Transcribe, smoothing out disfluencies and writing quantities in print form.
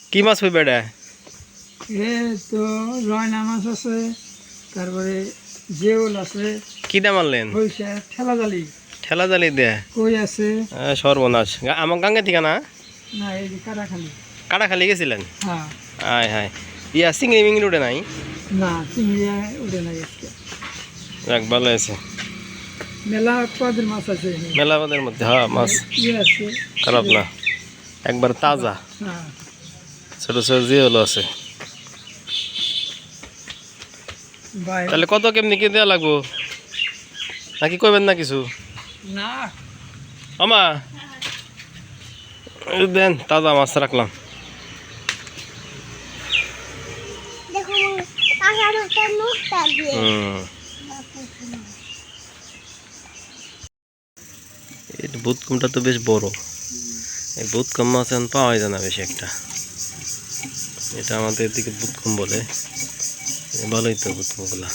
কি মাছ হইবে এটা? এ তো রয়না মাছ আছে, তারপরে জেউল আছে। কি দাম আনলেন? হইছে ঠেলা জালি। ঠেলা জালি দে কই আছে? সর্বনাশ। আমার গাঙ্গে ঠিকা না? না, এই যে কাটাখালি। কাটাখালি গেছিলেন? হ্যাঁ। আয় হায়, ইয়া চিংড়ি মিংড়ি উঠে নাই? না, চিংড়ি উঠে নাই আজকে। যাক ভালো আছে। মেলা পদের মাছ আছে এখানে। মেলা বাদের মধ্যে হ্যাঁ মাছ ইয়ে আছে। খারাপ না, একবার তাজা। হ্যাঁ। ছোট ছোট জিওলো আছে। বাইরে। তাহলে কত কেমনি কি দেওয়া লাগবো, নাকি কইবেন না কিছু? না। আমা দেন, তাজা মাছ রাখলাম। এই ভূত কমটা তো বেশ বড়। এই ভূত কম মাছ এখন পাওয়া যায় না বেশি একটা। এটা আমাদের এদিকে ভূত কম বলে, ভালোই তো ভূত কমগুলা।